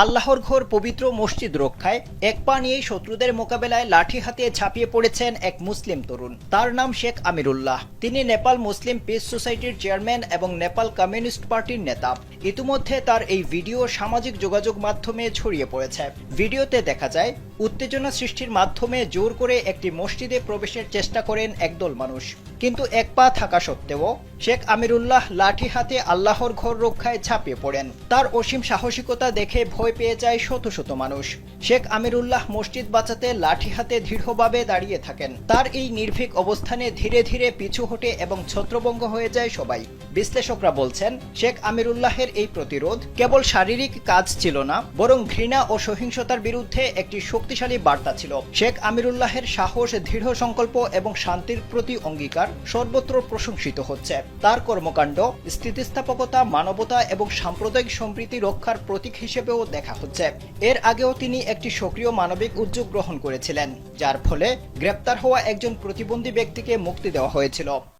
আল্লাহর ঘর পবিত্র মসজিদ রক্ষায় এক পা নিয়েই শত্রুদের মোকাবেলায় লাঠি হাতে ঝাঁপিয়ে পড়েছেন এক মুসলিম তরুণ। তার নাম শেখ আমিরুল্লাহ। তিনি নেপাল মুসলিম পিস সোসাইটির চেয়ারম্যান এবং নেপাল কমিউনিস্ট পার্টির নেতা। ইতিমধ্যে তার এই ভিডিও সামাজিক যোগাযোগ মাধ্যমে ছড়িয়ে পড়েছে। ভিডিওতে দেখা যায় উত্তেজনা সৃষ্টির মাধ্যমে জোর করে একটি মসজিদে প্রবেশের চেষ্টা করেন একদল মানুষ, কিন্তু এক পা থাকা সত্ত্বেও শেখ আমিরুল্লাহ লাঠি হাতে আল্লাহর ঘর রক্ষায় ঝাঁপিয়ে পড়েন। তার অসীম সাহসিকতা দেখে ভয় পেয়ে যায় শত শত মানুষ। শেখ আমিরুল্লাহ মসজিদ বাঁচাতে লাঠি হাতে দৃঢ়ভাবে দাঁড়িয়ে থাকেন। তার এই নির্ভীক অবস্থানে ধীরে ধীরে পিছু হটে এবং ছত্রভঙ্গ হয়ে যায় সবাই। বিশ্লেষকরা বলছেন, শেখ আমিরুল্লাহের এই প্রতিরোধ কেবল শারীরিক কাজ ছিল না, বরং ঘৃণা ও সহিংসতার বিরুদ্ধে একটি শক্তিশালী বার্তা ছিল। শেখ আমিরুল্লাহের সাহস, দৃঢ় সংকল্প এবং শান্তির প্রতি অঙ্গীকার সর্বত্র প্রশংসিত হচ্ছে। তার কর্মকাণ্ড স্থিতিস্থাপকতা, মানবতা এবং সাম্প্রদায়িক সম্প্রীতি রক্ষার প্রতীক হিসেবেও দেখা হচ্ছে। এর আগেও তিনি একটি সক্রিয় মানবিক উদ্যোগ গ্রহণ করেছিলেন, যার ফলে গ্রেপ্তার হওয়া একজন প্রতিবন্ধী ব্যক্তিকে মুক্তি দেওয়া হয়েছিল।